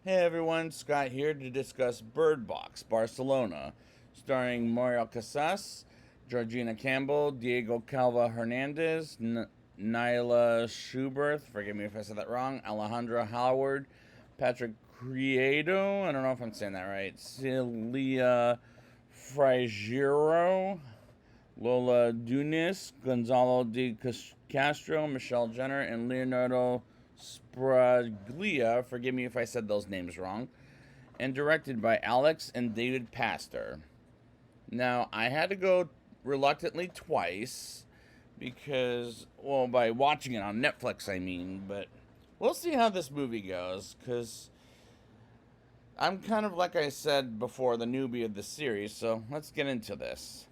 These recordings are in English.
Hey everyone, Scott here to discuss Box Barcelona, starring Mario Casas, Georgina Campbell, Diego Calva Hernandez, Nyla Schubert, forgive me if I said that wrong, Alejandra Howard, Patrick Criedo, I don't know if I'm saying that right, Celia Fragero, Lola Dunis, Gonzalo de Castro, Michelle Jenner, and Leonardo Spraglia. Forgive me if I said those names wrong. And directed by Alex and David Pastor. Now, I had to go reluctantly twice because, well, by watching it on Netflix, I mean, but we'll see how this movie goes because I'm kind of, like I said before, the newbie of the series, so let's get into this.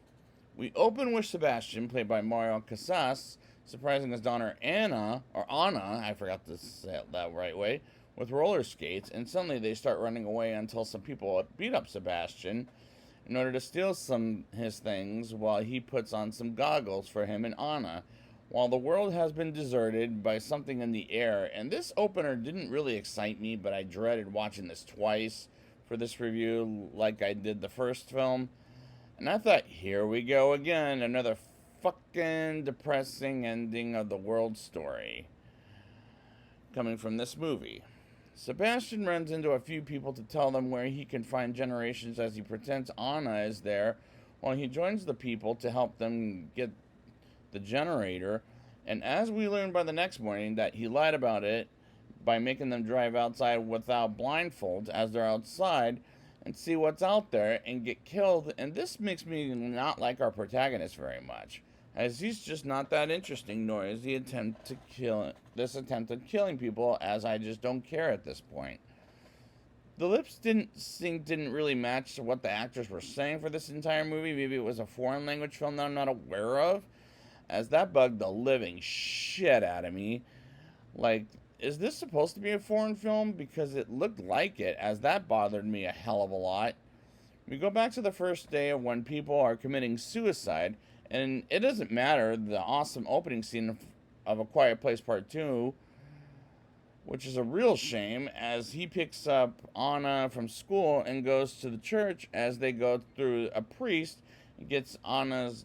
We open with Sebastian, played by Mario Casas, surprising his daughter Anna, I forgot to say it that right way, with roller skates, and suddenly they start running away until some people beat up Sebastian in order to steal some his things while he puts on some goggles for him and Anna. While the world has been deserted by something in the air, and this opener didn't really excite me, but I dreaded watching this twice for this review like I did the first film. And I thought, here we go again, another fucking depressing ending of the world story coming from this movie. Sebastian runs into a few people to tell them where he can find generations as he pretends Anna is there while he joins the people to help them get the generator. And as we learn by the next morning that he lied about it by making them drive outside without blindfolds as they're outside and see what's out there and get killed. And this makes me not like our protagonist very much, as he's just not that interesting, nor is the attempt to kill this attempt at killing people, as I just don't care at this point. The lips didn't really match what the actors were saying for this entire movie. Maybe it was a foreign language film that I'm not aware of, as that bugged the living shit out of me. Like, is this supposed to be a foreign film? Because it looked like it, as that bothered me a hell of a lot. We go back to the first day of when people are committing suicide, and it doesn't matter the awesome opening scene of A Quiet Place Part 2, which is a real shame, as he picks up Anna from school and goes to the church as they go through a priest and gets Anna's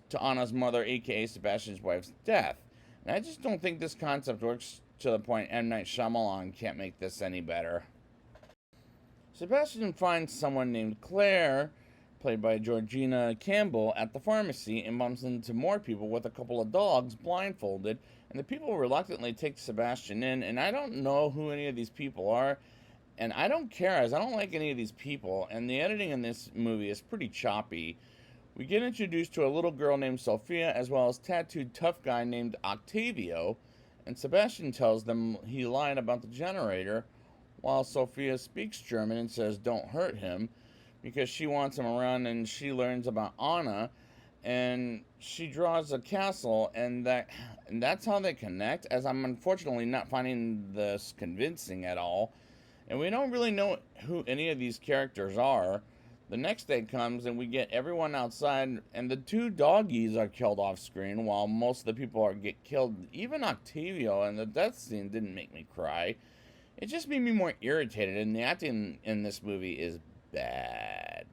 mother, aka Sebastian's wife's death. And I just don't think this concept works to the point M. Night Shyamalan can't make this any better. Sebastian finds someone named Claire, played by Georgina Campbell, at the pharmacy and bumps into more people with a couple of dogs blindfolded, and the people reluctantly take Sebastian in, and I don't know who any of these people are, and I don't care, as I don't like any of these people, and the editing in this movie is pretty choppy. We get introduced to a little girl named Sophia, as well as a tattooed tough guy named Octavio, and Sebastian tells them he lied about the generator, while Sophia speaks German and says don't hurt him, because she wants him around, and she learns about Anna, and she draws a castle, and that's how they connect, as I'm unfortunately not finding this convincing at all. And we don't really know who any of these characters are. The next day comes and we get everyone outside, and the two doggies are killed off screen while most of the people get killed. Even Octavio, and the death scene didn't make me cry. It just made me more irritated, and the acting in this movie is bad.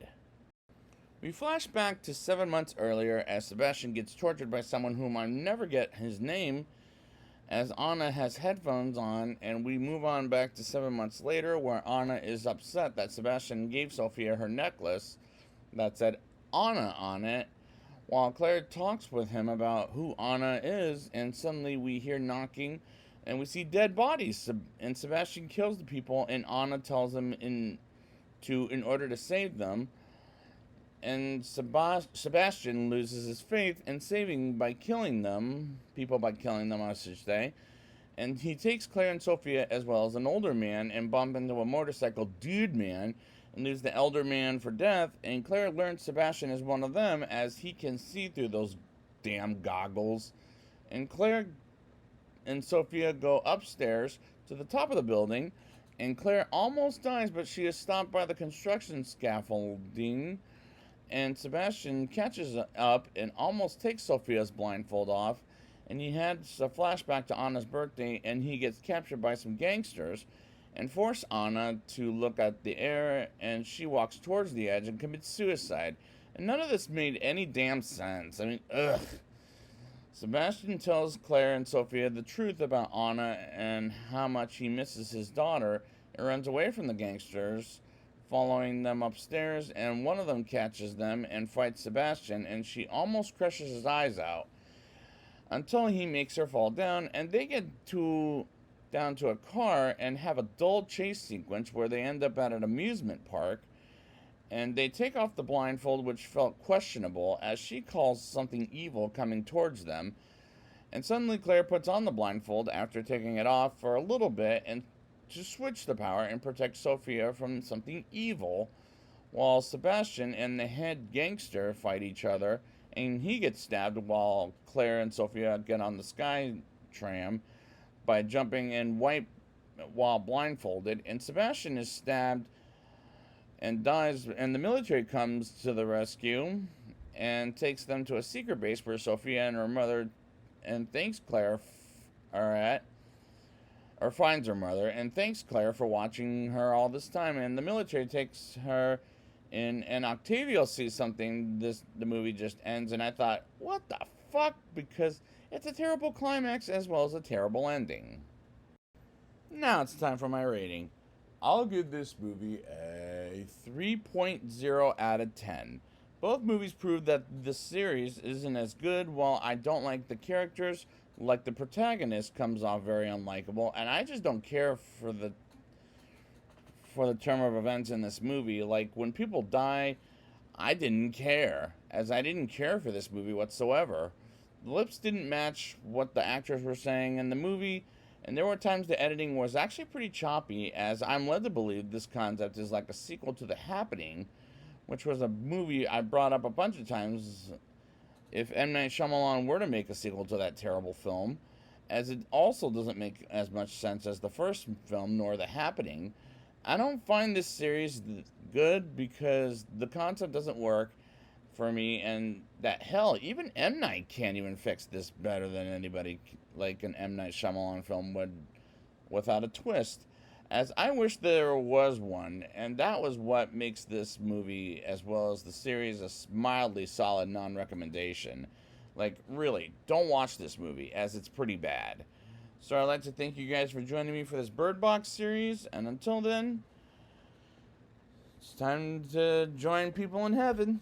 We flash back to 7 months earlier as Sebastian gets tortured by someone whom I never get his name, as Anna has headphones on, and we move on back to 7 months later where Anna is upset that Sebastian gave Sophia her necklace that said Anna on it, while Claire talks with him about who Anna is, and suddenly we hear knocking and we see dead bodies, and Sebastian kills the people, and Anna tells him in order to save them, and Sebastian loses his faith in saving by killing them, people by killing them, I should say. And he takes Claire and Sophia as well as an older man and bump into a motorcycle dude man and leaves the elder man for death. And Claire learns Sebastian is one of them as he can see through those damn goggles. And Claire and Sophia go upstairs to the top of the building, and Claire almost dies, but she is stopped by the construction scaffolding, and Sebastian catches up and almost takes Sophia's blindfold off, and he has a flashback to Anna's birthday, and he gets captured by some gangsters, and force Anna to look at the air, and she walks towards the edge and commits suicide. And none of this made any damn sense. I mean, ugh. Sebastian tells Claire and Sophia the truth about Anna and how much he misses his daughter and runs away from the gangsters, following them upstairs, and one of them catches them and fights Sebastian, and she almost crushes his eyes out until he makes her fall down, and they get down to a car and have a dull chase sequence where they end up at an amusement park, and they take off the blindfold, which felt questionable as she calls something evil coming towards them. And suddenly Claire puts on the blindfold after taking it off for a little bit and to switch the power and protect Sophia from something evil, while Sebastian and the head gangster fight each other, and he gets stabbed while Claire and Sophia get on the sky tram by jumping and wipe while blindfolded, and Sebastian is stabbed and dies, and the military comes to the rescue and takes them to a secret base where Sophia and her mother and thanks Claire are at, or finds her mother and thanks Claire for watching her all this time, and the military takes her in, and Octavio sees something. The movie just ends, and I thought, what the fuck? Because it's a terrible climax as well as a terrible ending. Now it's time for my rating. I'll give this movie a 3.0 out of 10. Both movies prove that the series isn't as good. While I don't like the characters, like the protagonist comes off very unlikable, and I just don't care for the term of events in this movie. Like, when people die, I didn't care, as I didn't care for this movie whatsoever. The lips didn't match what the actors were saying in the movie, and there were times the editing was actually pretty choppy, as I'm led to believe this concept is like a sequel to The Happening, which was a movie I brought up a bunch of times if M. Night Shyamalan were to make a sequel to that terrible film, as it also doesn't make as much sense as the first film nor The Happening. I don't find this series good because the concept doesn't work for me, and that hell, even M. Night can't even fix this better than anybody like an M. Night Shyamalan film would without a twist. As I wish there was one, and that was what makes this movie, as well as the series, a mildly solid non-recommendation. Like, really, don't watch this movie, as it's pretty bad. So I'd like to thank you guys for joining me for this Bird Box series, and until then, it's time to join people in heaven.